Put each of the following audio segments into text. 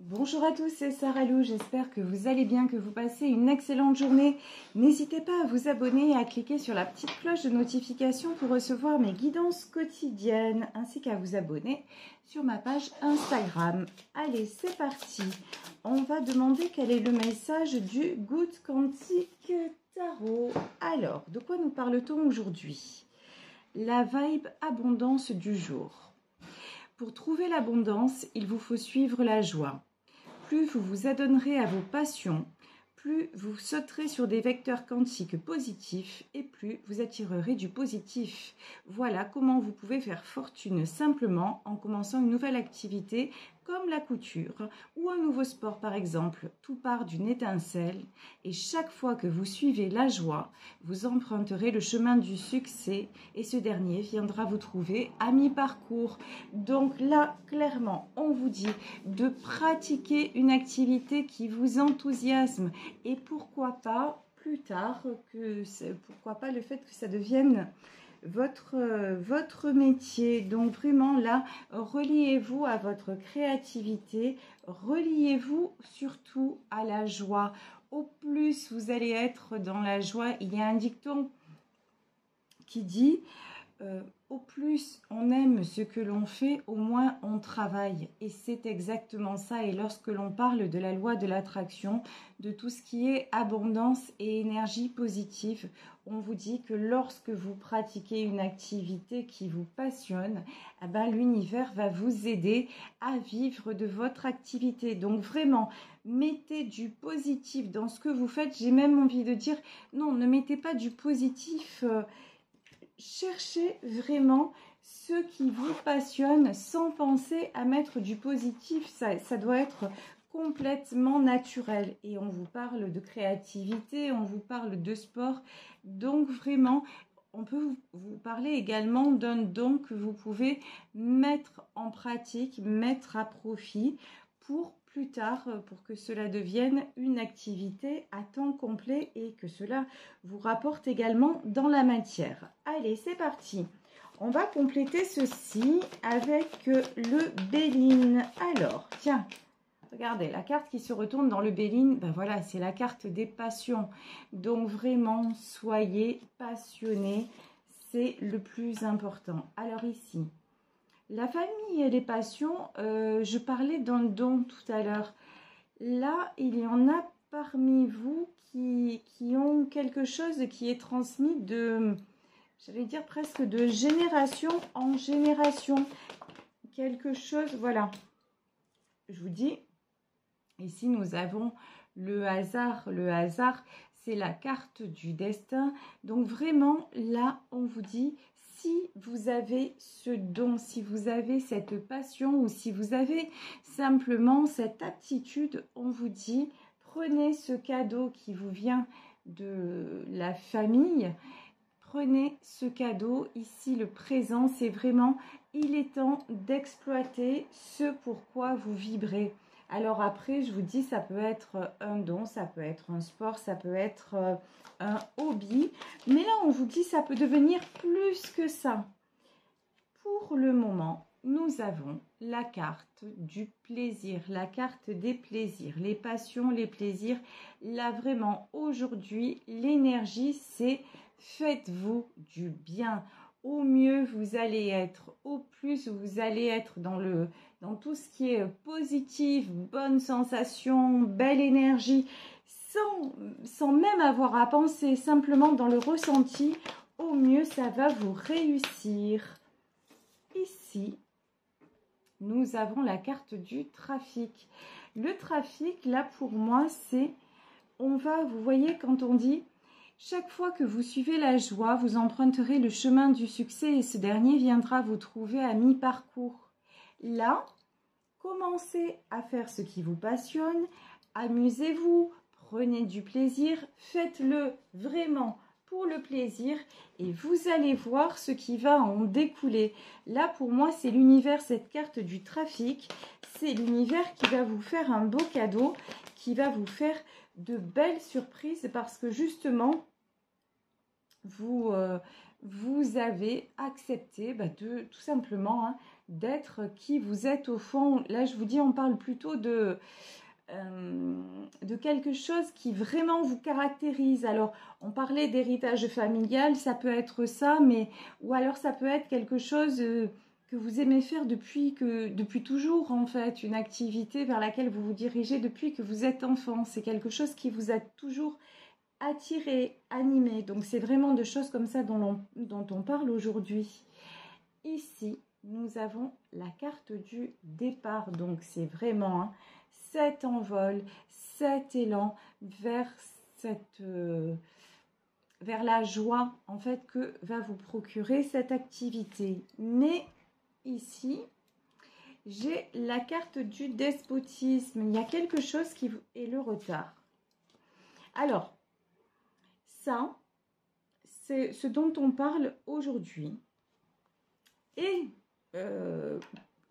Bonjour à tous, c'est Sarah Lou, j'espère que vous allez bien, que vous passez une excellente journée. N'hésitez pas à vous abonner et à cliquer sur la petite cloche de notification pour recevoir mes guidances quotidiennes, ainsi qu'à vous abonner sur ma page Instagram. Allez, c'est parti. On va demander quel est le message du Good Quantique Tarot. Alors, de quoi nous parle-t-on aujourd'hui? La vibe abondance du jour. Pour trouver l'abondance, il vous faut suivre la joie. Plus vous vous adonnerez à vos passions, plus vous sauterez sur des vecteurs quantiques positifs et plus vous attirerez du positif. Voilà comment vous pouvez faire fortune simplement en commençant une nouvelle activité comme la couture ou un nouveau sport par exemple. Tout part d'une étincelle et chaque fois que vous suivez la joie, vous emprunterez le chemin du succès et ce dernier viendra vous trouver à mi-parcours. Donc là, clairement, on vous dit de pratiquer une activité qui vous enthousiasme et pourquoi pas plus tard, pourquoi pas le fait que ça devienne votre métier. Donc vraiment là, reliez-vous à votre créativité, reliez-vous surtout à la joie. Au plus vous allez être dans la joie, il y a un dicton qui dit au plus on aime ce que l'on fait, au moins on travaille. Et c'est exactement ça. Et lorsque l'on parle de la loi de l'attraction, de tout ce qui est abondance et énergie positive, on vous dit que lorsque vous pratiquez une activité qui vous passionne, eh ben, l'univers va vous aider à vivre de votre activité. Donc vraiment, mettez du positif dans ce que vous faites. J'ai même envie de dire, non, ne mettez pas du positif... cherchez vraiment ce qui vous passionne sans penser à mettre du positif. Ça doit être complètement naturel. Et on vous parle de créativité, on vous parle de sport. Donc vraiment, on peut vous parler également d'un don que vous pouvez mettre en pratique, mettre à profit pour plus tard, pour que cela devienne une activité à temps complet et que cela vous rapporte également dans la matière. Allez, c'est parti. On va compléter ceci avec le Béline. Alors, tiens, regardez, la carte qui se retourne dans le Béline, ben voilà, c'est la carte des passions. Donc vraiment, soyez passionnés, c'est le plus important. Alors ici, la famille et les passions, je parlais d'un don tout à l'heure. Là, il y en a parmi vous qui ont quelque chose qui est transmis de, j'allais dire presque de génération en génération. Quelque chose, voilà. Je vous dis, ici nous avons le hasard. Le hasard, c'est la carte du destin. Donc vraiment, là, on vous dit... Si vous avez ce don, si vous avez cette passion ou si vous avez simplement cette aptitude, on vous dit, prenez ce cadeau qui vous vient de la famille, prenez ce cadeau. Ici, le présent, c'est vraiment, il est temps d'exploiter ce pourquoi vous vibrez. Alors après, je vous dis, ça peut être un don, ça peut être un sport, ça peut être un hobby. Mais là, on vous dit, ça peut devenir plus que ça. Pour le moment, nous avons la carte du plaisir, la carte des plaisirs, les passions, les plaisirs. Là, vraiment, aujourd'hui, l'énergie, c'est faites-vous du bien. Au mieux vous allez être, au plus vous allez être dans tout ce qui est positif, bonne sensation, belle énergie, sans même avoir à penser, simplement dans le ressenti, au mieux ça va vous réussir. Ici, nous avons la carte du trafic. Le trafic, là pour moi, c'est, vous voyez quand on dit... Chaque fois que vous suivez la joie, vous emprunterez le chemin du succès et ce dernier viendra vous trouver à mi-parcours. Là, commencez à faire ce qui vous passionne, amusez-vous, prenez du plaisir, faites-le vraiment pour le plaisir et vous allez voir ce qui va en découler. Là, pour moi, c'est l'univers, cette carte du trafic, c'est l'univers qui va vous faire un beau cadeau, qui va vous faire de belles surprises parce que justement, vous avez accepté tout simplement d'être qui vous êtes au fond. Là, je vous dis, on parle plutôt de quelque chose qui vraiment vous caractérise. Alors, on parlait d'héritage familial, ça peut être ça, mais ou alors ça peut être quelque chose que vous aimez faire depuis toujours, en fait, une activité vers laquelle vous vous dirigez depuis que vous êtes enfant. C'est quelque chose qui vous a toujours attiré, animé. Donc, c'est vraiment de choses comme ça dont on parle aujourd'hui. Ici, nous avons la carte du départ. Donc, c'est vraiment cet envol, cet élan vers vers la joie, en fait, que va vous procurer cette activité. Mais ici, j'ai la carte du despotisme. Il y a quelque chose qui est le retard. Alors, ça, c'est ce dont on parle aujourd'hui. Et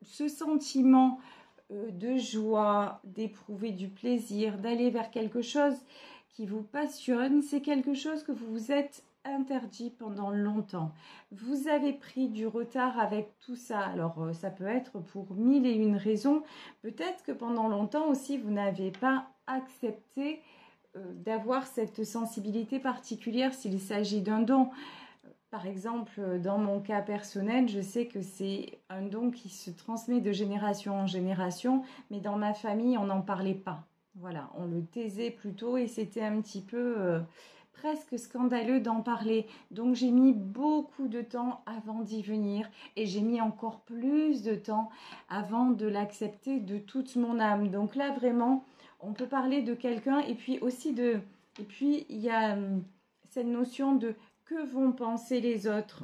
ce sentiment de joie, d'éprouver du plaisir, d'aller vers quelque chose qui vous passionne, c'est quelque chose que vous vous êtes interdit pendant longtemps. Vous avez pris du retard avec tout ça. Alors, ça peut être pour 1001 raisons. Peut-être que pendant longtemps aussi, vous n'avez pas accepté d'avoir cette sensibilité particulière s'il s'agit d'un don. Par exemple, dans mon cas personnel, je sais que c'est un don qui se transmet de génération en génération, mais dans ma famille, on n'en parlait pas. Voilà, on le taisait plutôt et c'était un petit peu presque scandaleux d'en parler. Donc j'ai mis beaucoup de temps avant d'y venir et j'ai mis encore plus de temps avant de l'accepter de toute mon âme. Donc là, vraiment, on peut parler de quelqu'un et puis aussi de... Et puis, il y a cette notion de... Que vont penser les autres?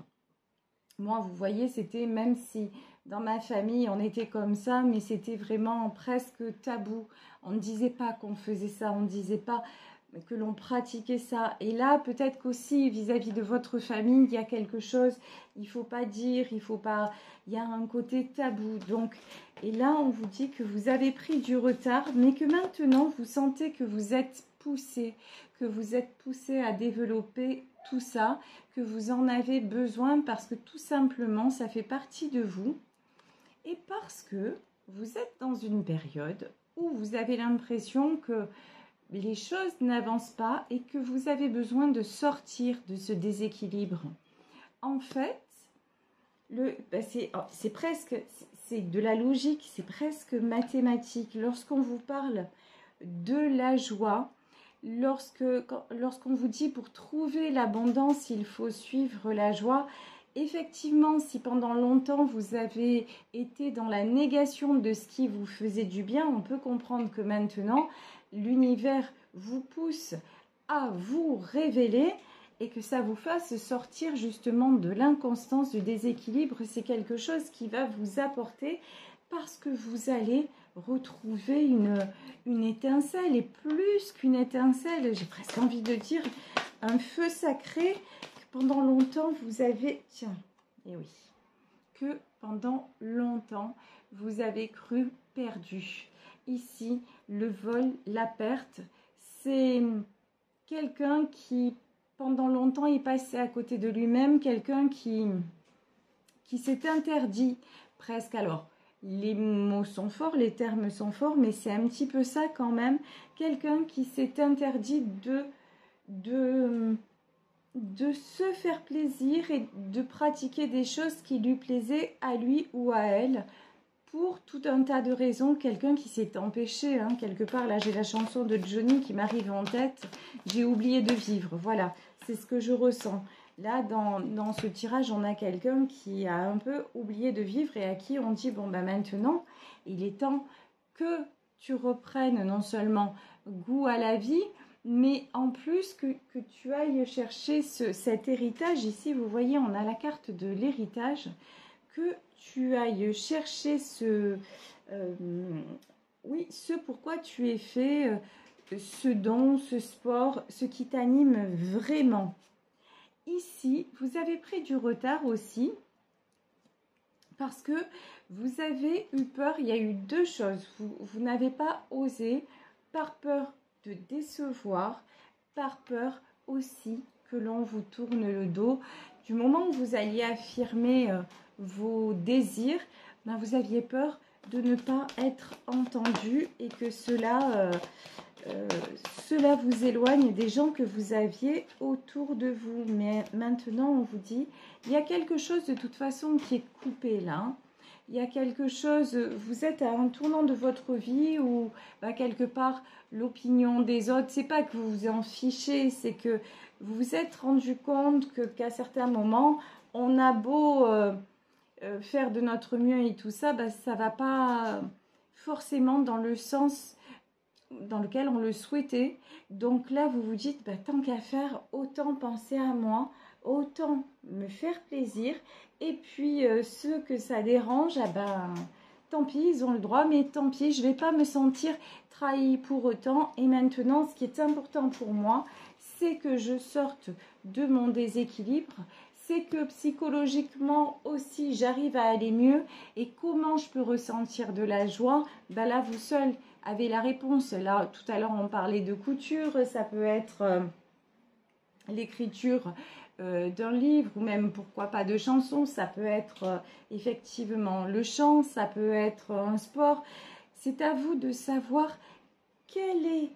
Moi, vous voyez, c'était, même si dans ma famille, on était comme ça, mais c'était vraiment presque tabou. On ne disait pas qu'on faisait ça, on ne disait pas que l'on pratiquait ça. Et là, peut-être qu'aussi, vis-à-vis de votre famille, il y a quelque chose, il ne faut pas dire, il faut pas... Il y a un côté tabou. Donc, et là, on vous dit que vous avez pris du retard, mais que maintenant, vous sentez que vous êtes poussé, à développer tout ça, que vous en avez besoin parce que tout simplement, ça fait partie de vous et parce que vous êtes dans une période où vous avez l'impression que les choses n'avancent pas et que vous avez besoin de sortir de ce déséquilibre. En fait, c'est presque, c'est de la logique, c'est presque mathématique. Lorsqu'on vous parle de la joie, lorsqu'on vous dit pour trouver l'abondance, il faut suivre la joie, effectivement, si pendant longtemps vous avez été dans la négation de ce qui vous faisait du bien, on peut comprendre que maintenant, l'univers vous pousse à vous révéler et que ça vous fasse sortir justement de l'inconstance, du déséquilibre. C'est quelque chose qui va vous apporter parce que vous allez retrouver une étincelle, et plus qu'une étincelle, j'ai presque envie de dire un feu sacré que pendant longtemps vous avez, tiens, et oui, que pendant longtemps vous avez cru perdu. Ici, le vol, la perte, c'est quelqu'un qui pendant longtemps est passé à côté de lui-même, quelqu'un qui s'est interdit presque. Alors, les mots sont forts, les termes sont forts, mais c'est un petit peu ça quand même. Quelqu'un qui s'est interdit de se faire plaisir et de pratiquer des choses qui lui plaisaient à lui ou à elle pour tout un tas de raisons. Quelqu'un qui s'est empêché, quelque part. Là, j'ai la chanson de Johnny qui m'arrive en tête. J'ai oublié de vivre. Voilà, c'est ce que je ressens. Là, dans ce tirage, on a quelqu'un qui a un peu oublié de vivre et à qui on dit, bon, ben maintenant, il est temps que tu reprennes non seulement goût à la vie, mais en plus que tu ailles chercher cet héritage. Ici, vous voyez, on a la carte de l'héritage, que tu ailles chercher ce pourquoi tu es fait, ce don, ce sport, ce qui t'anime vraiment. Ici, vous avez pris du retard aussi parce que vous avez eu peur. Il y a eu deux choses. Vous n'avez pas osé par peur de décevoir, par peur aussi que l'on vous tourne le dos. Du moment où vous alliez affirmer vos désirs, ben, vous aviez peur de ne pas être entendu et que cela vous éloigne des gens que vous aviez autour de vous. Mais maintenant, on vous dit, il y a quelque chose de toute façon qui est coupé là. Hein. Il y a quelque chose, vous êtes à un tournant de votre vie où bah, quelque part l'opinion des autres, c'est pas que vous vous en fichez, c'est que vous vous êtes rendu compte qu'à certains moments, on a beau faire de notre mieux et tout ça, bah, ça va pas forcément dans le sens dans lequel on le souhaitait. Donc là, vous vous dites, bah, tant qu'à faire, autant penser à moi, autant me faire plaisir. Et puis, ceux que ça dérange, ah ben, tant pis, ils ont le droit, mais tant pis, je ne vais pas me sentir trahie pour autant. Et maintenant, ce qui est important pour moi, c'est que je sorte de mon déséquilibre, c'est que psychologiquement aussi, j'arrive à aller mieux. Et comment je peux ressentir de la joie? Ben là, vous seul avez la réponse. Là, tout à l'heure, on parlait de couture, ça peut être l'écriture d'un livre ou même pourquoi pas de chansons, ça peut être effectivement le chant, ça peut être un sport. C'est à vous de savoir quelle est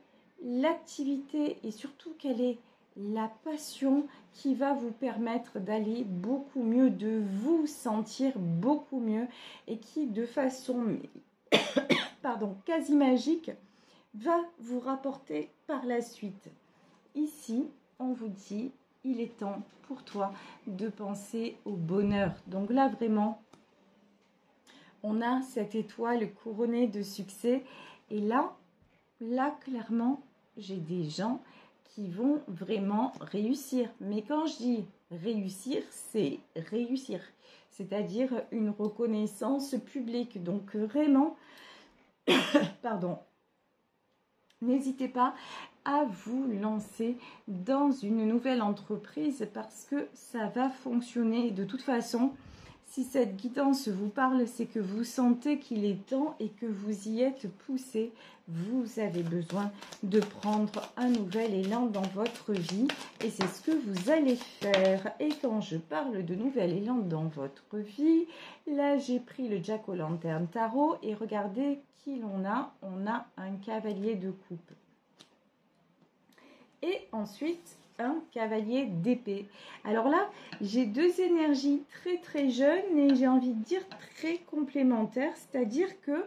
l'activité et surtout quelle est la passion qui va vous permettre d'aller beaucoup mieux, de vous sentir beaucoup mieux et qui de façon quasi magique va vous rapporter par la suite. Ici, on vous dit, il est temps pour toi de penser au bonheur. Donc là, vraiment, on a cette étoile couronnée de succès. Et là, clairement, j'ai des gens qui vont vraiment réussir. Mais quand je dis réussir, c'est réussir. C'est-à-dire une reconnaissance publique. Donc vraiment, n'hésitez pas à vous lancer dans une nouvelle entreprise parce que ça va fonctionner. De toute façon, si cette guidance vous parle, c'est que vous sentez qu'il est temps et que vous y êtes poussé. Vous avez besoin de prendre un nouvel élan dans votre vie et c'est ce que vous allez faire. Et quand je parle de nouvel élan dans votre vie, là j'ai pris le Jack-o'-lanterne tarot et regardez qui l'on a. On a un cavalier de coupe. Et ensuite, un cavalier d'épée. Alors là, j'ai deux énergies très très jeunes et j'ai envie de dire très complémentaires. C'est-à-dire que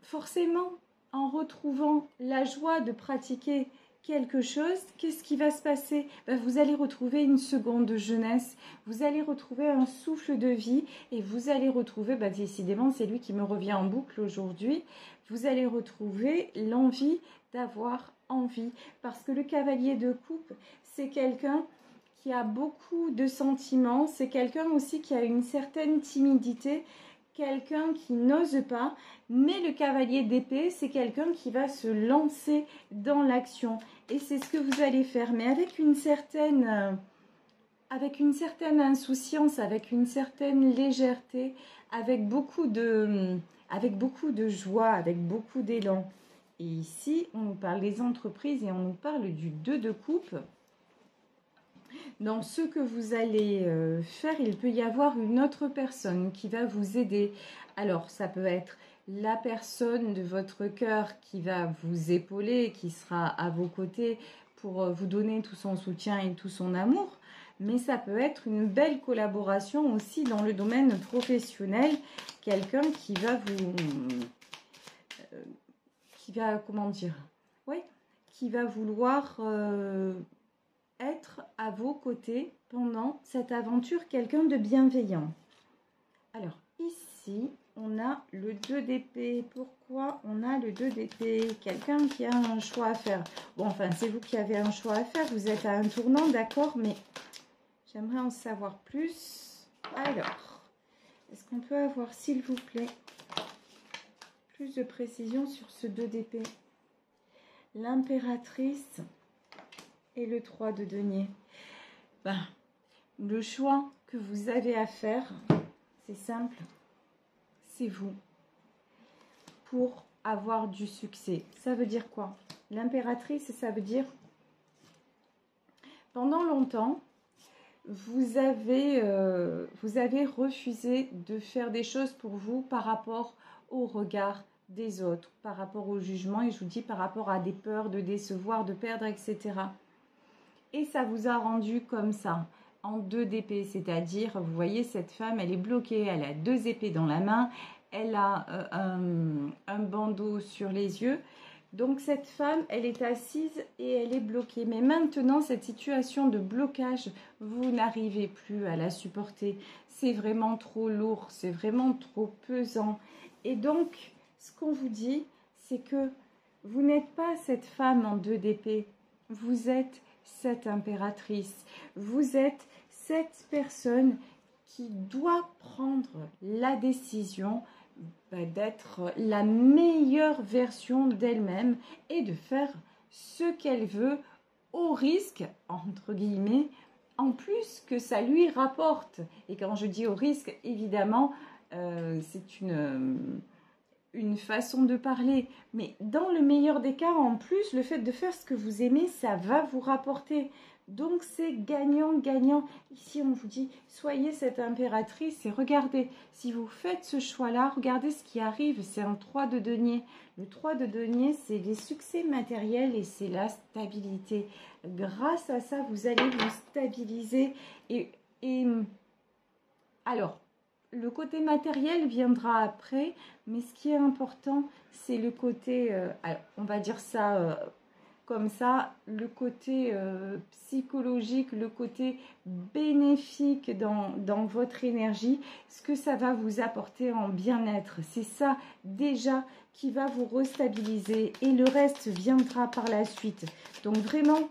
forcément, en retrouvant la joie de pratiquer quelque chose, qu'est-ce qui va se passer? Vous allez retrouver une seconde jeunesse, vous allez retrouver un souffle de vie et vous allez retrouver, décidément c'est lui qui me revient en boucle aujourd'hui, vous allez retrouver l'envie d'avoir envie. Parce que le cavalier de coupe, c'est quelqu'un qui a beaucoup de sentiments, c'est quelqu'un aussi qui a une certaine timidité, quelqu'un qui n'ose pas, mais le cavalier d'épée, c'est quelqu'un qui va se lancer dans l'action. Et c'est ce que vous allez faire, mais avec une certaine insouciance, avec une certaine légèreté, avec beaucoup de joie, avec beaucoup d'élan. Et ici, on nous parle des entreprises et on nous parle du 2 de coupe. Dans ce que vous allez faire, il peut y avoir une autre personne qui va vous aider. Alors, ça peut être la personne de votre cœur qui va vous épauler, qui sera à vos côtés pour vous donner tout son soutien et tout son amour. Mais ça peut être une belle collaboration aussi dans le domaine professionnel. Quelqu'un qui va qui va vouloir être à vos côtés pendant cette aventure, quelqu'un de bienveillant. Alors ici, on a le 2 d'épée. Pourquoi on a le 2 d'épée? Quelqu'un qui a un choix à faire. Bon, enfin, c'est vous qui avez un choix à faire. Vous êtes à un tournant, d'accord, mais j'aimerais en savoir plus. Alors, est-ce qu'on peut avoir, s'il vous plaît, plus de précision sur ce 2 d'épée? L'impératrice et le 3 de denier. Le choix que vous avez à faire, c'est simple, c'est vous. Pour avoir du succès. Ça veut dire quoi? L'impératrice, ça veut dire, pendant longtemps, vous avez refusé de faire des choses pour vous par rapport au regard des autres, par rapport au jugement, et je vous dis par rapport à des peurs de décevoir, de perdre, etc. Et ça vous a rendu comme ça, en 2 d'épée, c'est-à-dire, vous voyez, cette femme, elle est bloquée, elle a 2 épées dans la main, elle a un bandeau sur les yeux. Donc cette femme, elle est assise et elle est bloquée. Mais maintenant, cette situation de blocage, vous n'arrivez plus à la supporter. C'est vraiment trop lourd, c'est vraiment trop pesant. Et donc, ce qu'on vous dit, c'est que vous n'êtes pas cette femme en 2 d'épée. Vous êtes cette impératrice. Vous êtes cette personne qui doit prendre la décision d'être la meilleure version d'elle-même et de faire ce qu'elle veut au risque, entre guillemets, en plus que ça lui rapporte. Et quand je dis au risque, évidemment, c'est une façon de parler. Mais dans le meilleur des cas, en plus, le fait de faire ce que vous aimez, ça va vous rapporter. Donc c'est gagnant-gagnant. Ici, on vous dit, soyez cette impératrice et regardez, si vous faites ce choix-là, regardez ce qui arrive. C'est un 3 de denier. Le 3 de denier, c'est les succès matériels et c'est la stabilité. Grâce à ça, vous allez vous stabiliser. Et alors, le côté matériel viendra après, mais ce qui est important, c'est le côté, alors, on va dire ça comme ça, le côté psychologique, le côté bénéfique dans votre énergie, ce que ça va vous apporter en bien-être. C'est ça déjà qui va vous restabiliser et le reste viendra par la suite. Donc vraiment,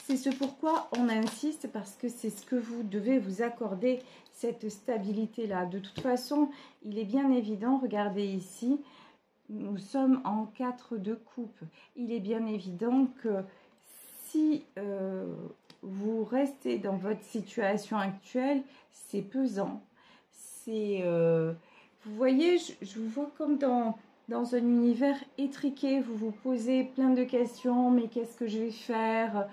c'est ce pourquoi on insiste, parce que c'est ce que vous devez vous accorder, cette stabilité-là. De toute façon, il est bien évident, regardez ici, nous sommes en 4 de coupe. Il est bien évident que si vous restez dans votre situation actuelle, c'est pesant. C'est, vous voyez, je vous vois comme dans un univers étriqué. Vous vous posez plein de questions, mais qu'est-ce que je vais faire ?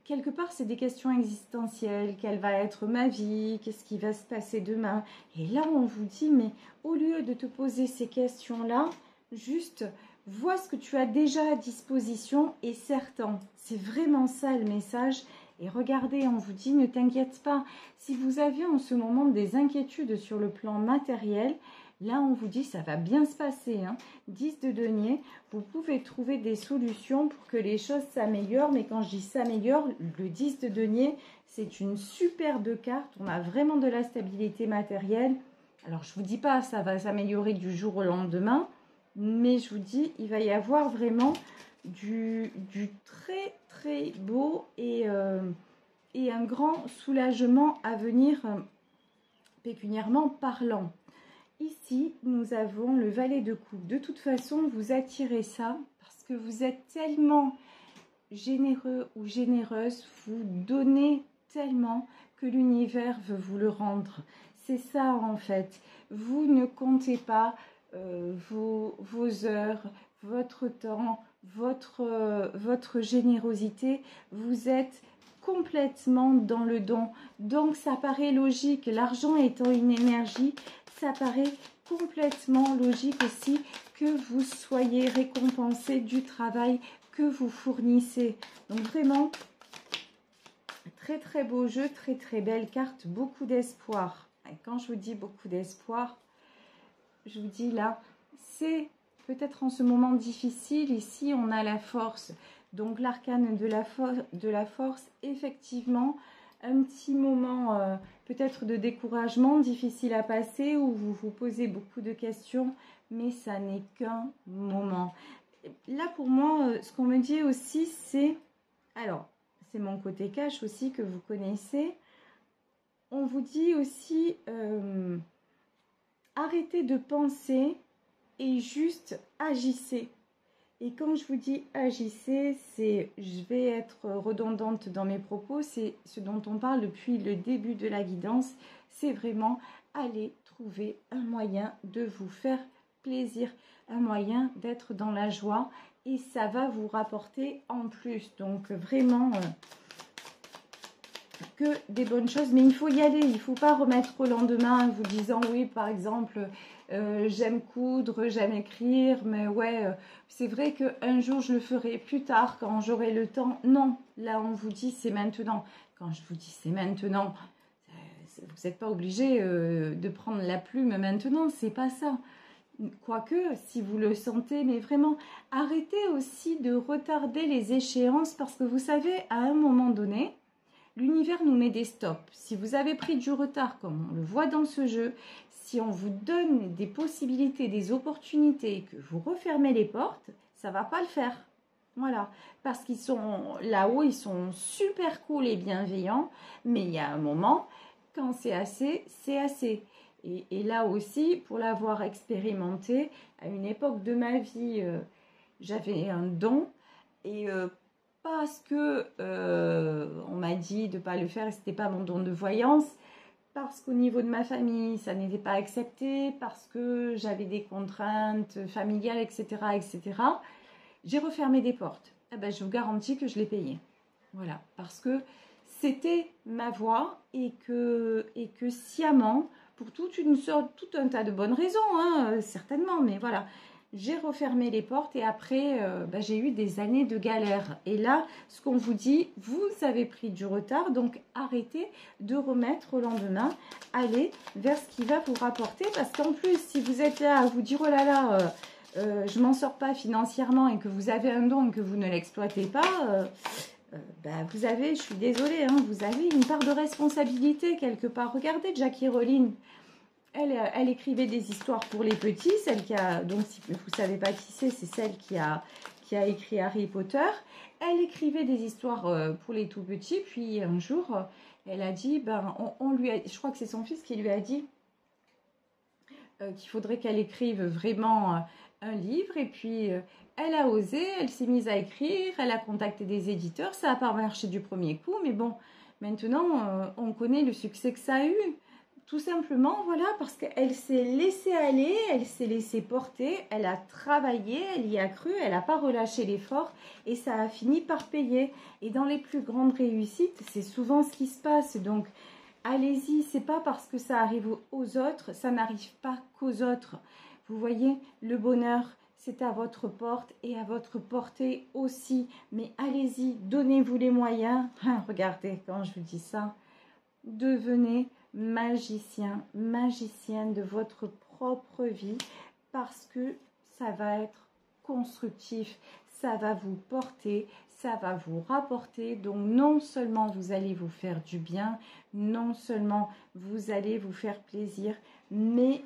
Quelque part, c'est des questions existentielles. Quelle va être ma vie? Qu'est-ce qui va se passer demain? Et là, on vous dit, mais au lieu de te poser ces questions-là, juste vois ce que tu as déjà à disposition et certain. C'est vraiment ça le message. Et regardez, on vous dit, ne t'inquiète pas. Si vous aviez en ce moment des inquiétudes sur le plan matériel, là, on vous dit, ça va bien se passer. 10 de denier, vous pouvez trouver des solutions pour que les choses s'améliorent. Mais quand je dis s'améliore, le 10 de denier, c'est une superbe carte. On a vraiment de la stabilité matérielle. Alors, je ne vous dis pas, ça va s'améliorer du jour au lendemain. Mais je vous dis, il va y avoir vraiment du très, très beau et un grand soulagement à venir, pécuniairement parlant. Ici, nous avons le valet de coupe. De toute façon, vous attirez ça parce que vous êtes tellement généreux ou généreuse, vous donnez tellement que l'univers veut vous le rendre. C'est ça en fait. Vous ne comptez pas vos heures, votre temps, votre générosité. Vous êtes complètement dans le don. Donc ça paraît logique. L'argent étant une énergie, ça paraît complètement logique aussi que vous soyez récompensé du travail que vous fournissez. Donc vraiment, très très beau jeu, très très belle carte, beaucoup d'espoir. Et quand je vous dis beaucoup d'espoir, je vous dis là, c'est peut-être en ce moment difficile. Ici, on a la force. Donc l'arcane de la force, effectivement, un petit moment peut-être de découragement, difficile à passer, où vous vous posez beaucoup de questions, mais ça n'est qu'un moment. Là, pour moi, ce qu'on me dit aussi, c'est... Alors, c'est mon côté cash aussi que vous connaissez. On vous dit aussi, arrêtez de penser et juste agissez. Et quand je vous dis agissez, c'est, je vais être redondante dans mes propos, c'est ce dont on parle depuis le début de la guidance, c'est vraiment aller trouver un moyen de vous faire plaisir, un moyen d'être dans la joie et ça va vous rapporter en plus. Donc vraiment, que des bonnes choses, mais il faut y aller. Il ne faut pas remettre au lendemain en vous disant oui, par exemple, j'aime coudre, j'aime écrire, mais ouais, c'est vrai qu'un jour je le ferai plus tard quand j'aurai le temps. Non, là on vous dit c'est maintenant. Quand je vous dis c'est maintenant, vous n'êtes pas obligé de prendre la plume maintenant, c'est pas ça. Quoique, si vous le sentez, mais vraiment, arrêtez aussi de retarder les échéances parce que vous savez, à un moment donné, l'univers nous met des stops. Si vous avez pris du retard, comme on le voit dans ce jeu, si on vous donne des possibilités, des opportunités, que vous refermez les portes, ça ne va pas le faire. Voilà, parce qu'ils sont là-haut, ils sont super cool et bienveillants, mais il y a un moment, quand c'est assez, c'est assez. Et là aussi, pour l'avoir expérimenté, à une époque de ma vie, j'avais un don et parce que on m'a dit de ne pas le faire et ce n'était pas mon don de voyance, parce qu'au niveau de ma famille, ça n'était pas accepté, parce que j'avais des contraintes familiales, etc., etc., j'ai refermé des portes. Eh ben, je vous garantis que je l'ai payé. Voilà, parce que c'était ma voix et que sciemment, pour tout un tas de bonnes raisons, hein, certainement, mais voilà, j'ai refermé les portes et après, j'ai eu des années de galère. Et là, ce qu'on vous dit, vous avez pris du retard, donc arrêtez de remettre au lendemain, allez vers ce qui va vous rapporter, parce qu'en plus, si vous êtes là à vous dire, oh là là, je m'en sors pas financièrement et que vous avez un don et que vous ne l'exploitez pas, vous avez, je suis désolée, hein, vous avez une part de responsabilité quelque part. Regardez Jackie Rowling, elle écrivait des histoires pour les petits, celle qui a, donc si vous ne savez pas qui c'est celle qui a écrit Harry Potter. Elle écrivait des histoires pour les tout petits, puis un jour, elle a dit, on lui a, je crois que c'est son fils qui lui a dit qu'il faudrait qu'elle écrive vraiment un livre, et puis elle a osé, elle s'est mise à écrire, elle a contacté des éditeurs, ça n'a pas marché du premier coup, mais bon, maintenant on connaît le succès que ça a eu. Tout simplement, voilà, parce qu'elle s'est laissée aller, elle s'est laissée porter, elle a travaillé, elle y a cru, elle n'a pas relâché l'effort et ça a fini par payer. Et dans les plus grandes réussites, c'est souvent ce qui se passe. Donc, allez-y, c'est pas parce que ça arrive aux autres, ça n'arrive pas qu'aux autres. Vous voyez, le bonheur, c'est à votre porte et à votre portée aussi. Mais allez-y, donnez-vous les moyens. Regardez, quand je vous dis ça, devenez magicien, magicienne de votre propre vie parce que ça va être constructif, ça va vous porter, ça va vous rapporter. Donc non seulement vous allez vous faire du bien, non seulement vous allez vous faire plaisir, mais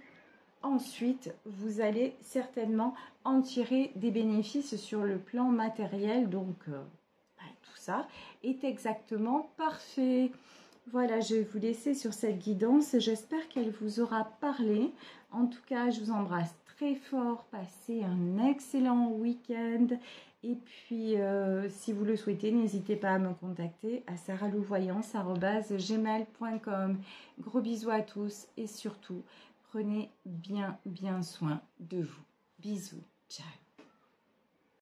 ensuite vous allez certainement en tirer des bénéfices sur le plan matériel. Donc tout ça est exactement parfait. Voilà, je vais vous laisser sur cette guidance. J'espère qu'elle vous aura parlé. En tout cas, je vous embrasse très fort. Passez un excellent week-end. Et puis, si vous le souhaitez, n'hésitez pas à me contacter à saralouvoyance@gmail.com. Gros bisous à tous et surtout, prenez bien soin de vous. Bisous. Ciao.